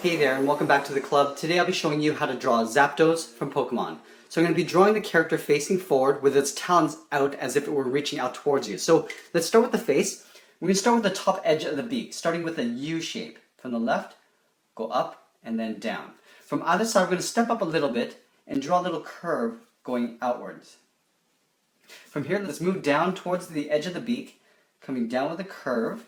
Hey there, and welcome back to the club. Today I'll be showing you how to draw Zapdos from Pokemon. So I'm going to be drawing the character facing forward with its talons out as if it were reaching out towards you. So let's start with the face. We're going to start with the top edge of the beak, starting with a U shape. From the left, go up and then down. From either side, we're going to step up a little bit and draw a little curve going outwards. From here, let's move down towards the edge of the beak, coming down with a curve.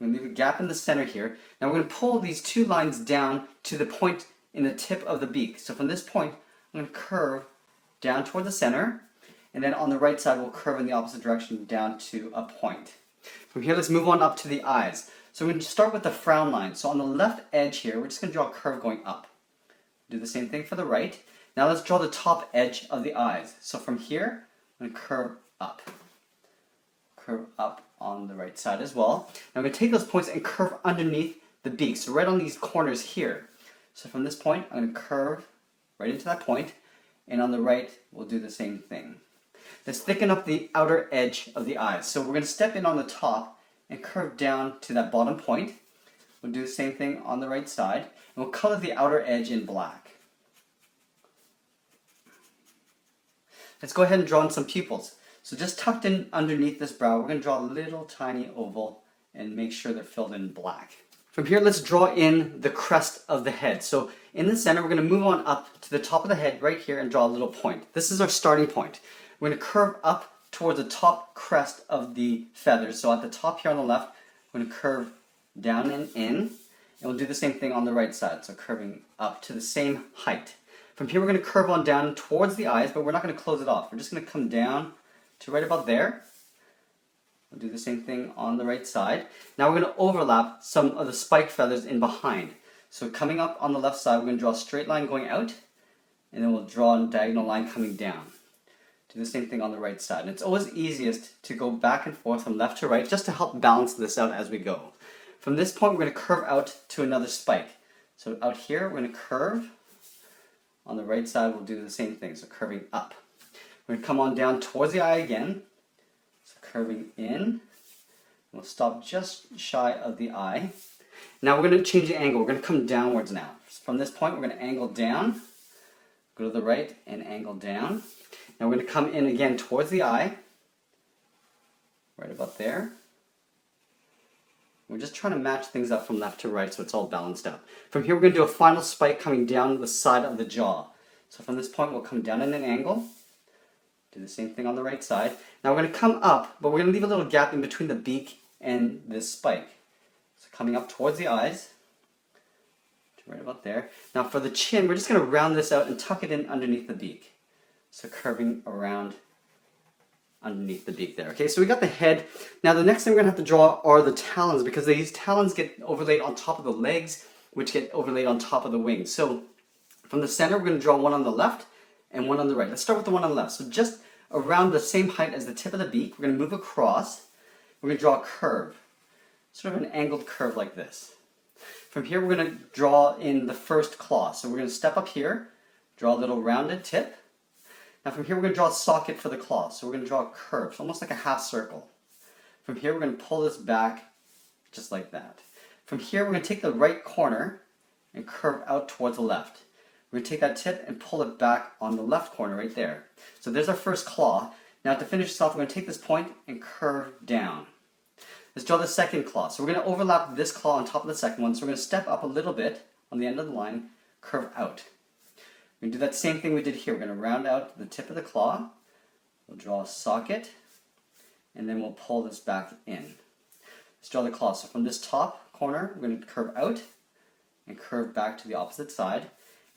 I'm going to leave a gap in the center here. Now we're going to pull these two lines down to the point in the tip of the beak. So from this point, I'm going to curve down toward the center, and then on the right side, we'll curve in the opposite direction down to a point. From here, let's move on up to the eyes. So we're going to start with the frown line. So on the left edge here, we're just going to draw a curve going up. Do the same thing for the right. Now let's draw the top edge of the eyes. So from here, I'm going to curve up. Curve up on the right side as well. Now I'm going to take those points and curve underneath the beak, so right on these corners here. So from this point, I'm going to curve right into that point, and on the right, we'll do the same thing. Let's thicken up the outer edge of the eyes. So we're going to step in on the top and curve down to that bottom point. We'll do the same thing on the right side, and we'll color the outer edge in black. Let's go ahead and draw in some pupils. So just tucked in underneath this brow, we're going to draw a little tiny oval and make sure they're filled in black. From here, let's draw in the crest of the head. So in the center, we're going to move on up to the top of the head right here and draw a little point. This is our starting point. We're going to curve up towards the top crest of the feathers. So at the top here on the left, we're going to curve down and in. And we'll do the same thing on the right side. So curving up to the same height. From here, we're going to curve on down towards the eyes, but we're not going to close it off. We're just going to come down to right about there. We'll do the same thing on the right side. Now we're going to overlap some of the spike feathers in behind. So coming up on the left side, we're going to draw a straight line going out, and then we'll draw a diagonal line coming down. Do the same thing on the right side. And it's always easiest to go back and forth from left to right just to help balance this out as we go. From this point, we're going to curve out to another spike. So out here, we're going to curve. On the right side, we'll do the same thing, so curving up. We're going to come on down towards the eye again, so curving in. We'll stop just shy of the eye. Now we're going to change the angle. We're going to come downwards now. From this point, we're going to angle down, go to the right, and angle down. Now we're going to come in again towards the eye, right about there. We're just trying to match things up from left to right so it's all balanced out. From here, we're going to do a final spike coming down the side of the jaw. So from this point, we'll come down in an angle. Do the same thing on the right side. Now we're going to come up, but we're going to leave a little gap in between the beak and this spike. So coming up towards the eyes, right about there. Now for the chin, we're just going to round this out and tuck it in underneath the beak. So curving around underneath the beak there. Okay, so we got the head. Now the next thing we're going to have to draw are the talons, because these talons get overlaid on top of the legs, which get overlaid on top of the wings. So from the center, we're going to draw one on the left and one on the right. Let's start with the one on the left. So just around the same height as the tip of the beak, we're going to move across. We're going to draw a curve, sort of an angled curve like this. From here, we're going to draw in the first claw. So we're going to step up here, draw a little rounded tip. Now from here, we're going to draw a socket for the claw. So we're going to draw a curve, so almost like a half circle. From here, we're going to pull this back just like that. From here, we're going to take the right corner and curve out towards the left. We're going to take that tip and pull it back on the left corner right there. So there's our first claw. Now to finish this off, we're going to take this point and curve down. Let's draw the second claw. So we're going to overlap this claw on top of the second one. So we're going to step up a little bit on the end of the line, curve out. We're going to do that same thing we did here. We're going to round out the tip of the claw. We'll draw a socket, and then we'll pull this back in. Let's draw the claw. So from this top corner, we're going to curve out and curve back to the opposite side.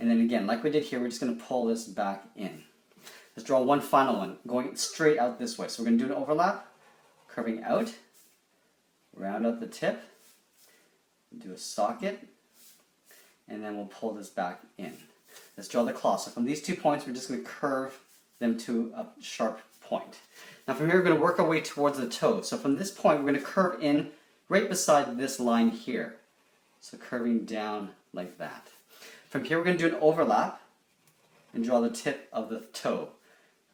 And then again, like we did here, we're just going to pull this back in. Let's draw one final one, going straight out this way. So we're going to do an overlap, curving out, round out the tip, do a socket, and then we'll pull this back in. Let's draw the claw. So from these 2 points, we're just going to curve them to a sharp point. Now from here, we're going to work our way towards the toe. So from this point, we're going to curve in right beside this line here. So curving down like that. From here, we're going to do an overlap and draw the tip of the toe.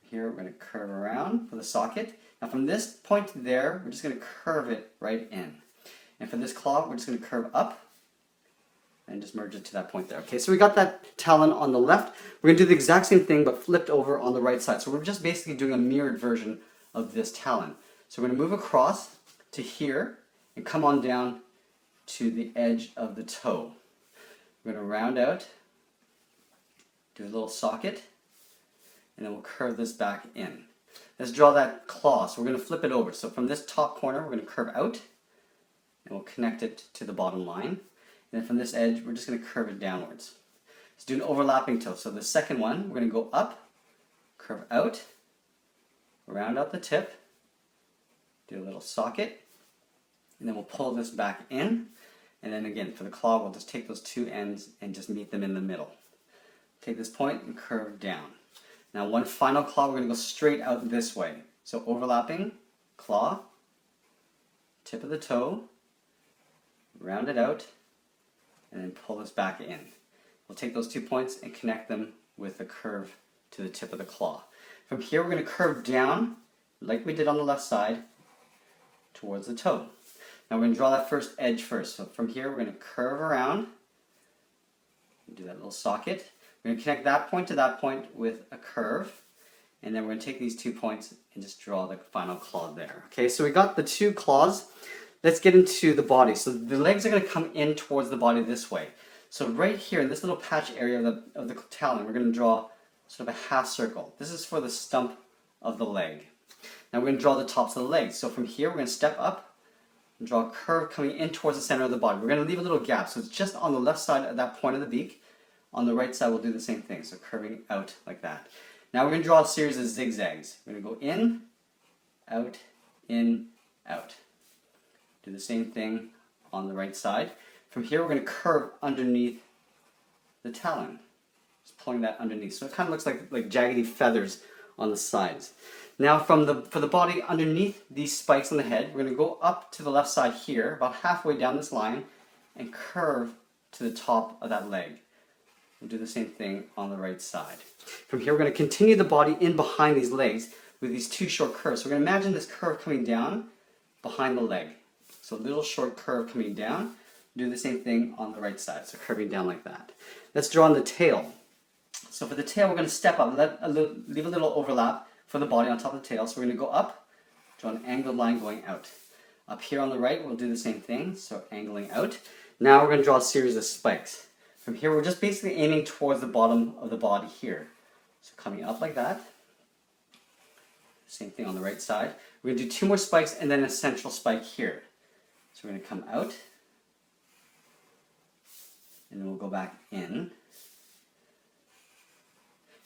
Here, we're going to curve around for the socket. Now from this point to there, we're just going to curve it right in. And for this claw, we're just going to curve up and just merge it to that point there. Okay, so we got that talon on the left. We're going to do the exact same thing but flipped over on the right side. So we're just basically doing a mirrored version of this talon. So we're going to move across to here and come on down to the edge of the toe. We're going to round out, do a little socket, and then we'll curve this back in. Let's draw that claw. So we're going to flip it over. So from this top corner, we're going to curve out, and we'll connect it to the bottom line. And then from this edge, we're just going to curve it downwards. Let's do an overlapping toe. So the second one, we're going to go up, curve out, round out the tip, do a little socket, and then we'll pull this back in. And then again, for the claw, we'll just take those two ends and just meet them in the middle. Take this point and curve down. Now one final claw, we're going to go straight out this way. So overlapping, claw, tip of the toe, round it out, and then pull this back in. We'll take those 2 points and connect them with a curve to the tip of the claw. From here, we're going to curve down, like we did on the left side, towards the toe. Now we're going to draw that first edge first. So from here, we're going to curve around, do that little socket. We're going to connect that point to that point with a curve, and then we're going to take these 2 points and just draw the final claw there. Okay, so we got the 2 claws. Let's get into the body. So the legs are going to come in towards the body this way. So right here in this little patch area of the talon, we're going to draw sort of a half circle. This is for the stump of the leg. Now we're going to draw the tops of the legs. So from here, we're going to step up and draw a curve coming in towards the center of the body. We're going to leave a little gap, so it's just on the left side of that point of the beak. On the right side, we'll do the same thing, so curving out like that. Now we're going to draw a series of zigzags. We're going to go in, out. Do the same thing on the right side. From here, we're going to curve underneath the talon. Just pulling that underneath. So it kind of looks like jaggedy feathers on the sides. Now for the body underneath these spikes on the head, we're going to go up to the left side here, about halfway down this line, and curve to the top of that leg. We'll do the same thing on the right side. From here, we're going to continue the body in behind these legs with these 2 short curves. So we're going to imagine this curve coming down behind the leg. So a little short curve coming down. Do the same thing on the right side, so curving down like that. Let's draw on the tail. So for the tail, we're going to step up, leave a little overlap for the body on top of the tail. So we're going to go up, draw an angled line going out. Up here on the right, we'll do the same thing, so angling out. Now we're going to draw a series of spikes. From here, we're just basically aiming towards the bottom of the body here. So coming up like that. Same thing on the right side. We're going to do 2 more spikes and then a central spike here. So we're going to come out, and then we'll go back in.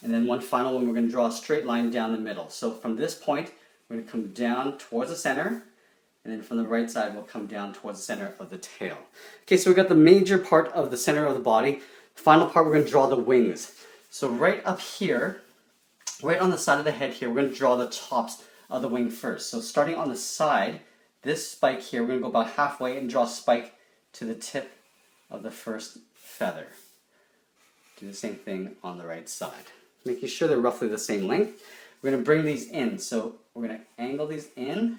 And then one final one, we're going to draw a straight line down the middle. So from this point, we're going to come down towards the center, and then from the right side, we'll come down towards the center of the tail. Okay, so we've got the major part of the center of the body. The final part, we're going to draw the wings. So right up here, right on the side of the head here, we're going to draw the tops of the wing first. So starting on the side, this spike here, we're going to go about halfway and draw a spike to the tip of the first feather. Do the same thing on the right side. Making sure they're roughly the same length. We're going to bring these in. So we're going to angle these in,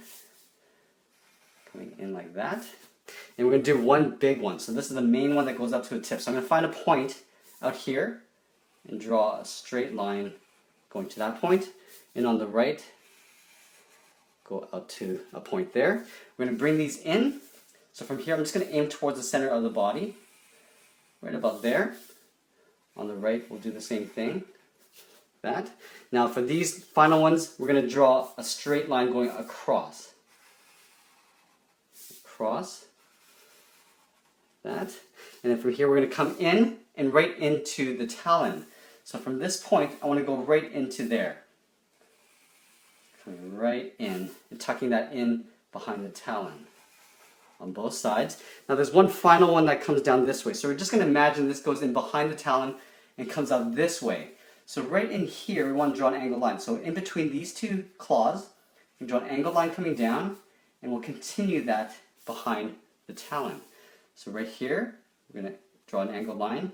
coming in like that. And we're going to do one big one. So this is the main one that goes up to the tip. So I'm going to find a point out here and draw a straight line going to that point. And on the right, go out to a point there. We're going to bring these in. So from here, I'm just going to aim towards the center of the body, right about there. On the right, we'll do the same thing. That. Now for these final ones, we're going to draw a straight line going across. Across. That. And then from here, we're going to come in and right into the talon. So from this point, I want to go right into there. Coming right in and tucking that in behind the talon on both sides. Now there's one final one that comes down this way. So we're just going to imagine this goes in behind the talon and comes out this way. So right in here, we want to draw an angled line. So in between these 2 claws, we draw an angled line coming down, and we'll continue that behind the talon. So right here, we're going to draw an angled line,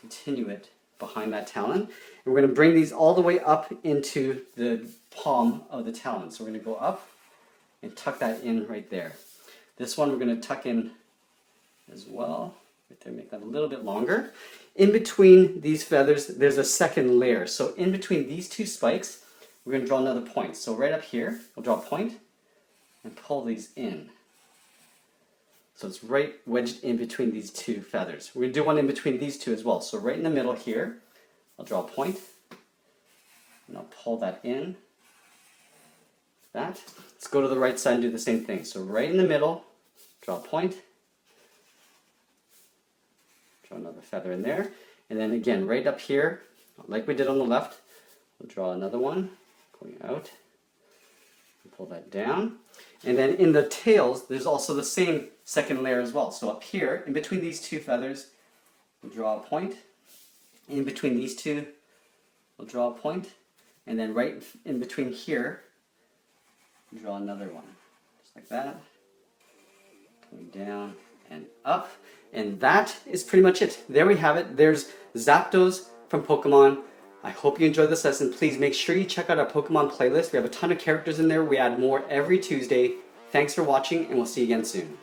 continue it behind that talon, and we're going to bring these all the way up into the palm of the talon. So we're going to go up and tuck that in right there. This one we're going to tuck in as well, Right there, make that a little bit longer. In between these feathers, there's a second layer. So in between these two spikes, we're going to draw another point. So right up here, we'll draw a point and pull these in. So it's right wedged in between these two feathers. We're going to do one in between these two as well. So right in the middle here, I'll draw a point and I'll pull that in. That. Let's go to the right side and do the same thing. So right in the middle, draw a point. Draw another feather in there. And then again, right up here, like we did on the left, we'll draw another one going out. And pull that down. And then in the tails, there's also the same second layer as well. So up here, in between these two feathers, we'll draw a point. In between these two, we'll draw a point. And then right in between here, draw another one. Just like that. Going down and up. And that is pretty much it. There we have it. There's Zapdos from Pokemon. I hope you enjoyed this lesson. Please make sure you check out our Pokemon playlist. We have a ton of characters in there. We add more every Tuesday. Thanks for watching, and we'll see you again soon.